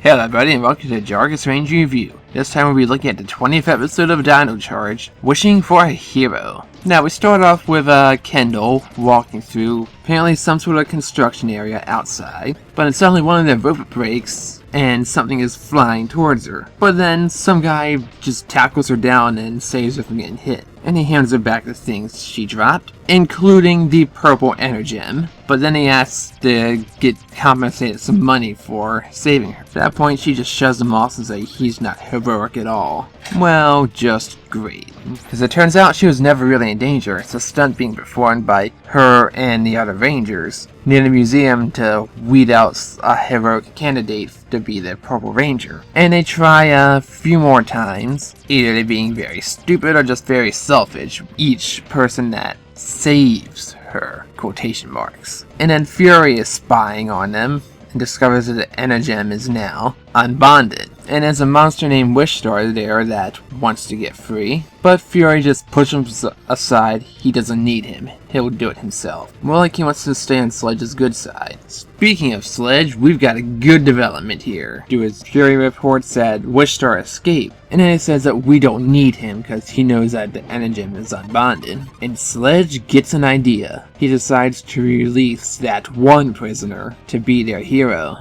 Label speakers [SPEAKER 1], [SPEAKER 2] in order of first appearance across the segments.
[SPEAKER 1] Hello everybody and welcome to Jargus Ranger Review. This time we'll be looking at the 20th episode of Dino Charge, Wishing for a Hero. Now we start off with Kendall walking through apparently some sort of construction area outside, but then suddenly one of the rope breaks and something is flying towards her. But then some guy just tackles her down and saves her from getting hit. And he hands her back the things she dropped, including the purple energem. But then he asks to get compensated some money for saving her. At that point, she just shoves him off and says he's not heroic at all. Well, just great. As it turns out, she was never really in danger. It's a stunt being performed by her and the other Rangers near the museum to weed out a heroic candidate to be the Purple Ranger. And they try a few more times, either they being very stupid or just very selfish, each person that saves her, quotation marks. And then Fury is spying on them and discovers that the Energem is now unbonded. And there's a monster named Wishstar there that wants to get free, but Fury just pushes him aside. He doesn't need him. He'll do it himself. More like he wants to stay on Sledge's good side. Speaking of Sledge, we've got a good development here. As Fury reports that Wishstar escaped, and then it says that we don't need him because he knows that the Energem is unbonded. And Sledge gets an idea. He decides to release that one prisoner to be their hero.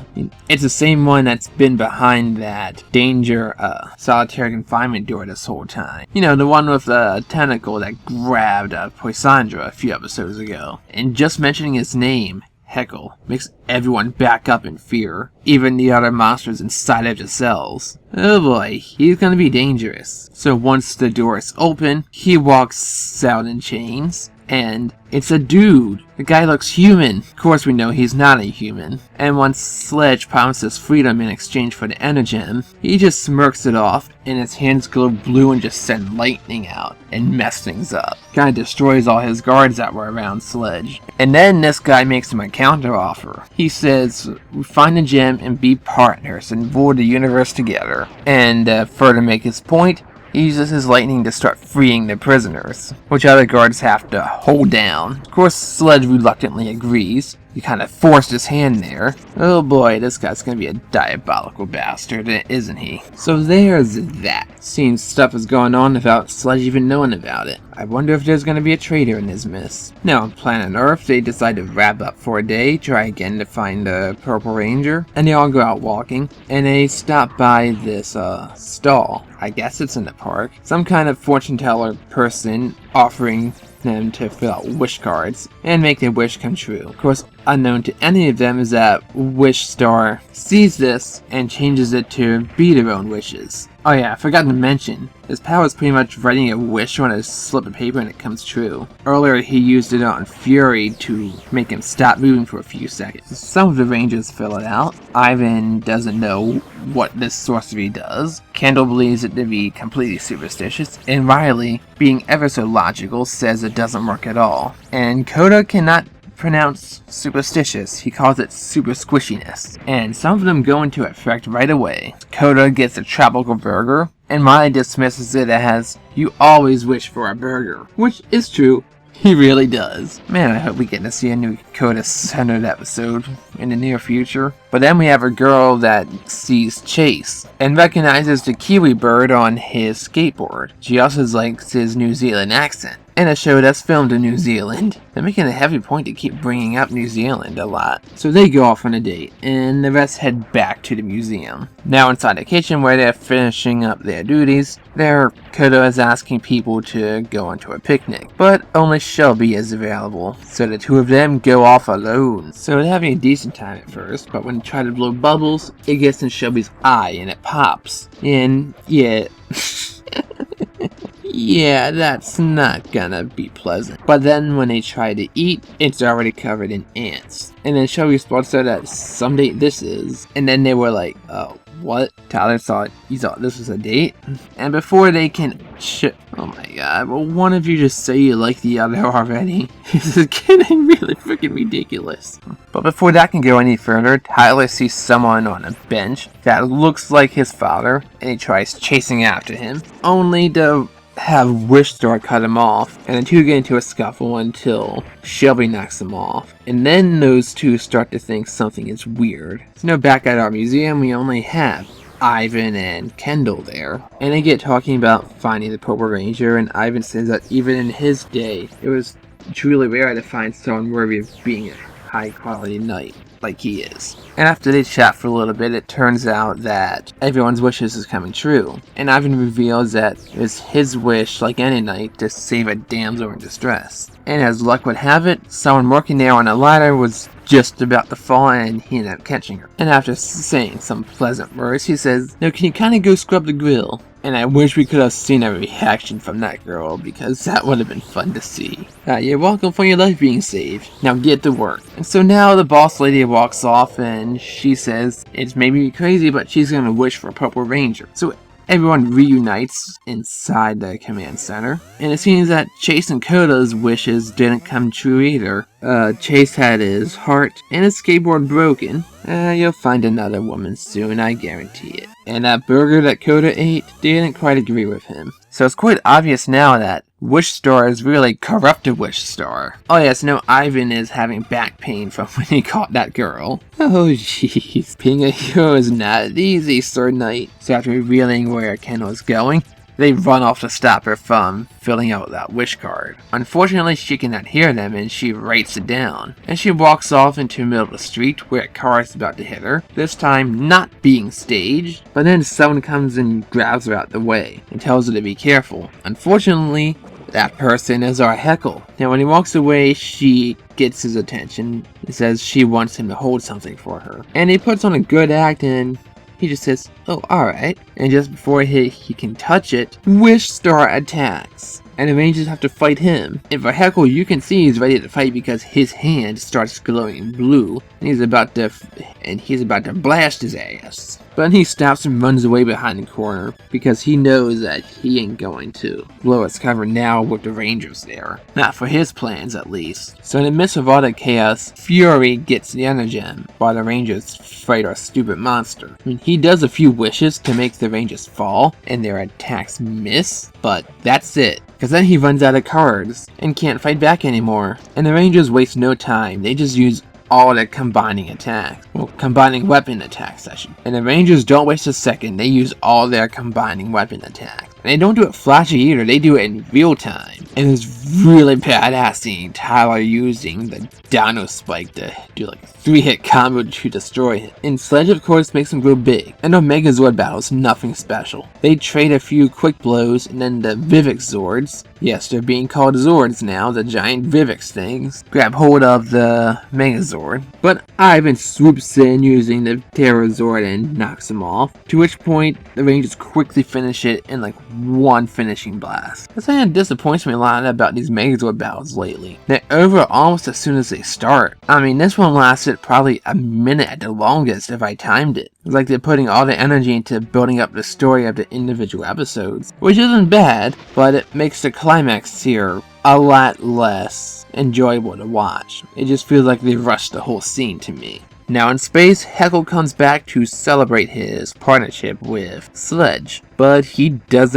[SPEAKER 1] It's the same one that's been behind that danger solitary confinement door this whole time. You know, the one with the tentacle that grabbed Poisandra a few episodes ago. And just mentioning his name, Heckle, makes everyone back up in fear, even the other monsters inside of the cells. Oh boy, he's gonna be dangerous. So once the door is open, he walks out in chains, and it's a dude. The guy looks human. Of course we know he's not a human. And once Sledge promises freedom in exchange for the Energem, he just smirks it off, and his hands glow blue and just send lightning out and mess things up. Kinda destroys all his guards that were around Sledge. And then this guy makes him a counter offer. He says, we find the gem and be partners and rule the universe together. And further make his point, he uses his lightning to start freeing the prisoners, which other guards have to hold down. Of course, Sledge reluctantly agrees. He kind of forced his hand there. Oh boy, this guy's gonna be a diabolical bastard, isn't he? So there's that. Seems stuff is going on without Sledge even knowing about it. I wonder if there's gonna be a traitor in his midst. Now on planet Earth, they decide to wrap up for a day, try again to find the Purple Ranger, and they all go out walking, and they stop by this stall. I guess it's in the park. Some kind of fortune teller person offering them to fill out wish cards and make their wish come true. Of course, unknown to any of them is that Wishstar sees this and changes it to be their own wishes. Oh yeah, I forgot to mention, his power is pretty much writing a wish on a slip of paper and it comes true. Earlier he used it on Fury to make him stop moving for a few seconds. Some of the Rangers fill it out. Ivan doesn't know what this sorcery does. Kendall believes it to be completely superstitious, and Riley, being ever so logical, says it doesn't work at all. And Coda cannot pronounce superstitious, he calls it super squishiness. And some of them go into effect right away. Coda gets a tropical burger, and Miley dismisses it as, you always wish for a burger. Which is true. He really does. Man, I hope we get to see a new Coda-centered episode in the near future. But then we have a girl that sees Chase and recognizes the Kiwi bird on his skateboard. She also likes his New Zealand accent. In a show that's filmed in New Zealand, they're making a heavy point to keep bringing up New Zealand a lot. So they go off on a date, and the rest head back to the museum. Now inside the kitchen where they're finishing up their duties, Coda is asking people to go onto a picnic, but only Shelby is available, so the two of them go off alone. So they're having a decent time at first, but when they try to blow bubbles, it gets in Shelby's eye and it pops. And yeah... yeah, that's not gonna be pleasant. But then when they try to eat, it's already covered in ants. And then Shelby spots out that some date this is. And then they were like, oh, what? Tyler thought this was a date? And before they can oh my god, well one of you just say you like the other already. This is getting really freaking ridiculous. But before that can go any further, Tyler sees someone on a bench that looks like his father, and he tries chasing after him, only to have Wish Star cut him off, and the two get into a scuffle until Shelby knocks him off. And then those two start to think something is weird. So now back at our museum, we only have Ivan and Kendall there, and they get talking about finding the Purple Ranger, and Ivan says that even in his day, it was truly rare to find someone worthy of being a high-quality knight like he is. And after they chat for a little bit, it turns out that everyone's wishes is coming true, and Ivan reveals that it's his wish, like any knight, to save a damsel in distress. And as luck would have it, someone working there on a ladder was just about to fall, and he ended up catching her. And after saying some pleasant words, he says, "Now can you kind of go scrub the grill?" And I wish we could have seen a reaction from that girl, because that would have been fun to see. You're welcome for your life being saved. Now get to work. And so now the boss lady walks off, and she says it's maybe crazy, but she's gonna wish for a Purple Ranger. So everyone reunites inside the command center, and it seems that Chase and Coda's wishes didn't come true either. Chase had his heart and his skateboard broken. You'll find another woman soon, I guarantee it. And that burger that Coda ate didn't quite agree with him. So it's quite obvious now that Wish Star is really corrupted Wish Star. Oh yes, no, Ivan is having back pain from when he caught that girl. Oh jeez, being a hero is not easy, Sir Knight. So after revealing where Kendall is going, they run off to stop her from filling out that wish card. Unfortunately, she cannot hear them, and she writes it down. And she walks off into the middle of the street where a car is about to hit her, this time not being staged, but then someone comes and grabs her out the way and tells her to be careful. Unfortunately, that person is our Heckle. Now when he walks away, she gets his attention and says she wants him to hold something for her. And he puts on a good act, and he just says, "Oh, alright." And just before he can touch it, Wish Star attacks, and the Rangers have to fight him. And for Heckle, you can see he's ready to fight because his hand starts glowing blue, and he's about to blast his ass. But he stops and runs away behind the corner because he knows that he ain't going to blow its cover now with the Rangers there. Not for his plans, at least. So in the midst of all the chaos, Fury gets the Energem while the Rangers fight our stupid monster. I mean, he does a few wishes to make the Rangers fall and their attacks miss, but that's it. Because then he runs out of cards and can't fight back anymore. And the Rangers waste no time, they just use all their combining attacks. Well, combining weapon attacks, And the Rangers don't waste a second, they use all their combining weapon attacks. And they don't do it flashy either, they do it in real time. And it's really badass seeing Tyler using the Dino Spike to do like a 3-hit combo to destroy him. And Sledge of course makes him grow big. And the Megazord battle is nothing special. They trade a few quick blows, and then the Vivix Zords, yes, they're being called Zords now, the giant Vivix things, grab hold of the Megazord. But Ivan swoops in using the Terror Zord and knocks him off, to which point the Rangers quickly finish it in like one finishing blast. This thing disappoints me a lot about these Megazord battles lately. They're over almost as soon as they start. I mean, this one lasted probably a minute at the longest if I timed it. It's like they're putting all the energy into building up the story of the individual episodes, which isn't bad, but it makes the climax here a lot less enjoyable to watch. It just feels like they rushed the whole scene to me. Now in space, Heckle comes back to celebrate his partnership with Sledge, but he blows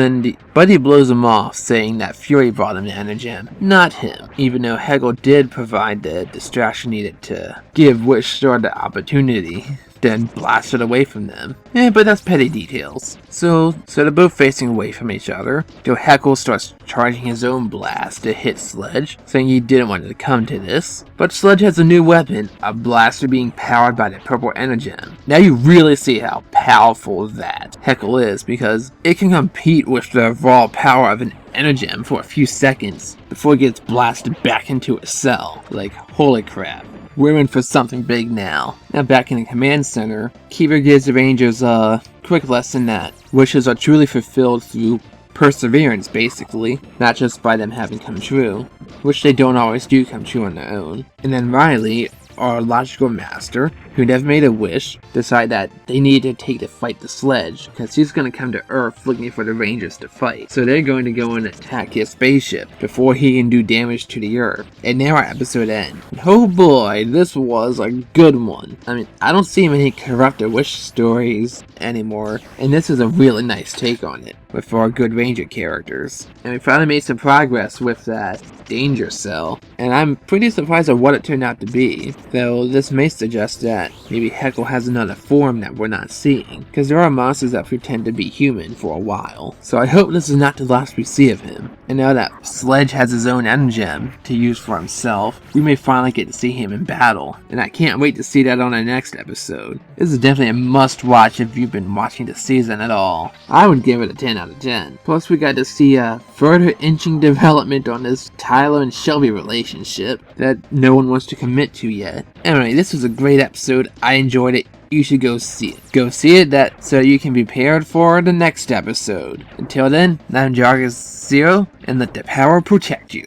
[SPEAKER 1] him off, saying that Fury brought him the Energem, not him, even though Heckle did provide the distraction needed to give Wish Star the opportunity, then blast it away from them. But that's petty details. So they're both facing away from each other, till Heckle starts charging his own blast to hit Sledge, saying he didn't want it to come to this. But Sledge has a new weapon, a blaster being powered by the Purple Energem. Now you really see how powerful that Heckle is, because it can compete with the raw power of an Energem for a few seconds before it gets blasted back into its cell. Like, holy crap. We're in for something big now. Now back in the command center, Keeper gives the Rangers a quick lesson that wishes are truly fulfilled through perseverance, basically, not just by them having come true, which they don't always do come true on their own. And then Riley, our logical master, who never made a wish, decide that they need to take to fight the Sledge, because he's going to come to Earth looking for the Rangers to fight. So they're going to go and attack his spaceship before he can do damage to the Earth. And now our episode ends. Oh boy, this was a good one. I mean, I don't see many corrupted wish stories anymore, and this is a really nice take on it with our good Ranger characters. And we finally made some progress with that danger cell, and I'm pretty surprised at what it turned out to be, though this may suggest that maybe Heckle has another form that we're not seeing, because there are monsters that pretend to be human for a while. So I hope this is not the last we see of him. And now that Sledge has his own end gem to use for himself, we may finally get to see him in battle, and I can't wait to see that on our next episode. This is definitely a must watch if you've been watching the season at all. I would give it a 10 out of 10. Plus we got to see a further inching development on this Tyler and Shelby relationship that no one wants to commit to yet. Anyway, this was a great episode. I enjoyed it. You should go see it. Go see it so you can be prepared for the next episode. Until then, I'm Jargus Zero, and let the power protect you.